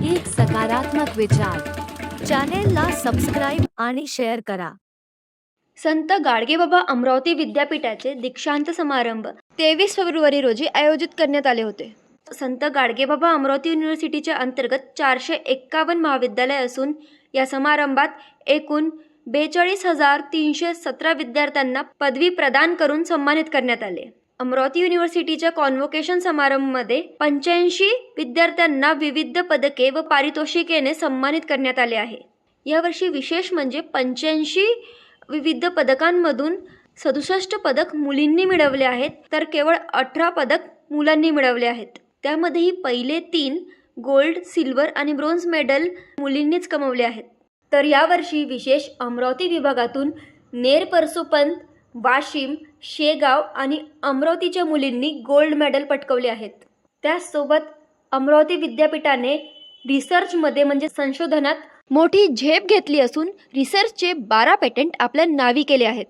एक सकारात्मक विचार. चॅनेलला सबस्क्राईब आणि शेअर करा. संत गाडगेबाबा अमरावती विद्यापीठाचे दीक्षांत समारंभ 23 फेब्रुवारी रोजी आयोजित करण्यात आले होते. संत गाडगेबाबा अमरावती युनिव्हर्सिटीच्या अंतर्गत 451 महाविद्यालय असून या समारंभात एकूण 42,317 विद्यार्थ्यांना पदवी प्रदान करून सन्मानित करण्यात आले. अमरावती युनिव्हर्सिटीच्या कॉन्व्होकेशन समारंभामध्ये 85 विद्यार्थ्यांना विविध पदके व पारितोषिकेने सन्मानित करण्यात आले आहे. यावर्षी विशेष म्हणजे 85 विविध पदकांमधून 67 पदक मुलींनी मिळवले आहेत, तर केवळ 18 पदक मुलांनी मिळवले आहेत. त्यामध्येही पहिले 3 गोल्ड, सिल्वर आणि ब्रोन्झ मेडल मुलींनीच कमवले आहेत. तर यावर्षी विशेष अमरावती विभागातून नेर परसोपंत, वाशिम, शेगाव आणि अमरावतीच्या मुलींनी गोल्ड मेडल पटकवले आहेत. त्याचसोबत अमरावती विद्यापीठाने रिसर्चमध्ये म्हणजे संशोधनात मोठी झेप घेतली असून रिसर्चचे 12 पेटंट आपल्या नावी केले आहेत.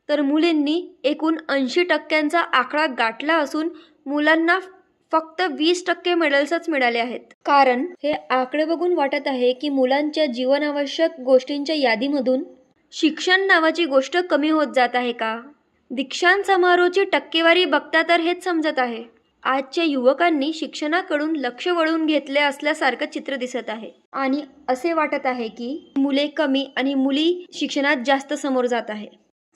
तर मुलींनी एकूण 80% आकडा गाठला असून मुलांना फक्त 20% मेडल्सच मिळाले आहेत. कारण हे आकडे बघून वाटत आहे की मुलांच्या जीवनावश्यक गोष्टींच्या यादीमधून शिक्षण नावाची गोष्ट कमी होत जात आहे का? दीक्षांत समारोहाची टक्केवारी बघता तर हेच समजत आहे. आजच्या युवकांनी शिक्षणाकडून लक्ष वळवून घेतले असल्यासारखं चित्र दिसत आहे आणि असे वाटत आहे की मुले कमी आणि मुली शिक्षणात जास्त समोर जात आहे.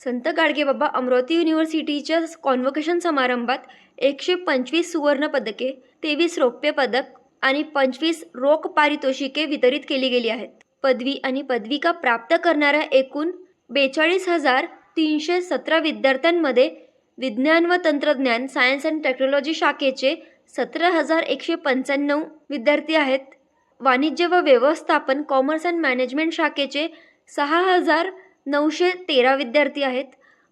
संत गाडगेबाबा अमरावती युनिव्हर्सिटीच्या कॉन्व्होकेशन समारंभात 125 सुवर्ण पदके, 23 रौप्य पदक आणि 25 रोख पारितोषिके वितरित केली गेली आहेत. पदवी आणि पदविका प्राप्त करणाऱ्या एकूण 42,317 विद्यार्थ्यांमध्ये विज्ञान व तंत्रज्ञान सायन्स अँड टेक्नॉलॉजी शाखेचे 17,195 विद्यार्थी आहेत. वाणिज्य व व्यवस्थापन कॉमर्स अँड मॅनेजमेंट शाखेचे 6,913 विद्यार्थी आहेत.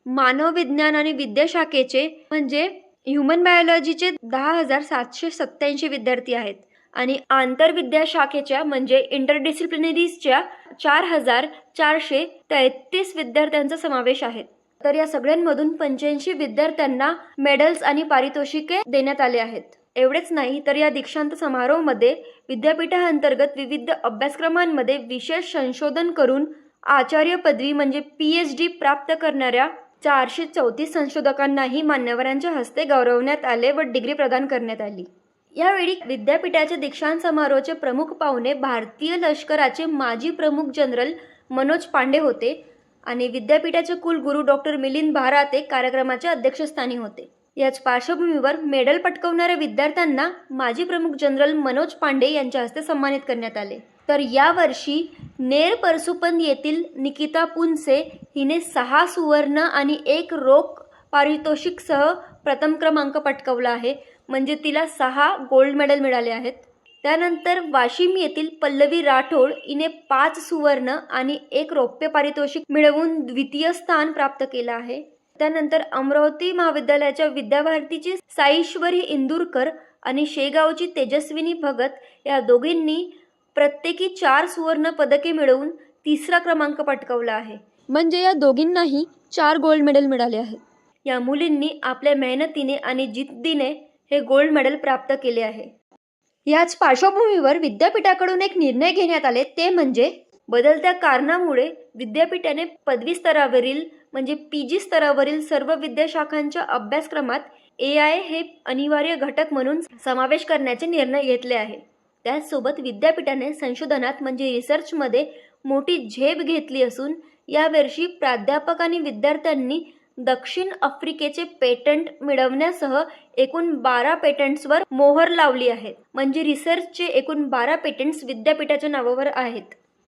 मानव विज्ञान आणि विद्या शाखेचे म्हणजे ह्युमन बायोलॉजीचे 10,787 विद्यार्थी आहेत आणि आंतरविद्या शाखेच्या म्हणजे इंटरडिसिप्लिनरीजच्या 4,433 विद्यार्थ्यांचा समावेश आहे. तर या सगळ्यांमधून 85 विद्यार्थ्यांना मेडल्स आणि पारितोषिके देण्यात आले आहेत. एवढेच नाही तर या दीक्षांत समारोहामध्ये विद्यापीठाअंतर्गत विविध अभ्यासक्रमांमध्ये विशेष संशोधन करून आचार्य पदवी म्हणजे PhD प्राप्त करणाऱ्या 434 संशोधकांनाही मान्यवरांच्या हस्ते गौरवण्यात आले व डिग्री प्रदान करण्यात आली. यावेळी विद्यापीठाच्या दीक्षांत समारोहाचे प्रमुख पाहुणे भारतीय लष्कराचे माजी प्रमुख जनरल मनोज पांडे होते आणि विद्यापीठाचे कुलगुरू डॉक्टर मिलिंद भाराते कार्यक्रमाच्या अध्यक्षस्थानी होते. याच पार्श्वभूमीवर मेडल पटकवणाऱ्या विद्यार्थ्यांना माजी प्रमुख जनरल मनोज पांडे यांच्या हस्ते सन्मानित करण्यात आले. तर यावर्षी नेर परसोपंत येथील निकिता पुनसे हिने 6 सुवर्ण आणि 1 रोख पारितोषिकसह प्रथम क्रमांक पटकवला आहे, म्हणजे तिला 6 गोल्ड मेडल मिळाले आहेत. त्यानंतर वाशिम येथील पल्लवी राठोड हिने 5 सुवर्ण आणि 1 रौप्य पारितोषिक मिळवून द्वितीय स्थान प्राप्त केलं आहे. त्यानंतर अमरावती महाविद्यालयाच्या विद्याभारतीची साईश्वरी इंदुरकर आणि शेगावची तेजस्विनी भगत या दोघींनी प्रत्येकी 4 सुवर्ण पदके मिळवून 3रा क्रमांक पटकावला आहे, म्हणजे या दोघींनाही 4 गोल्ड मेडल मिळाले आहेत. या मुलींनी आपल्या मेहनतीने आणि जिद्दीने हे गोल्ड मेडल प्राप्त केले आहे. याच पार्श्वभूमीवर विद्यापीठाकडून एक निर्णय घेण्यात आले, ते म्हणजे बदलत्या कारणामुळे विद्यापीठाने पदवी स्तरावरील म्हणजे PG स्तरावरील सर्व विद्याशाखांच्या अभ्यासक्रमात AI हे अनिवार्य घटक म्हणून समावेश करण्याचे निर्णय घेतले आहे. त्याचसोबत विद्यापीठाने संशोधनात म्हणजे रिसर्चमध्ये मोठी झेप घेतली असून यावर्षी प्राध्यापक आणि विद्यार्थ्यांनी दक्षिण आफ्रिकेचे पेटंट मिळवण्यासह एकूण 12 पेटंट्सवर मोहर लावली आहे. म्हणजे रिसर्चचे एकूण 12 पेटंट्स विद्यापीठाच्या नावावर आहेत.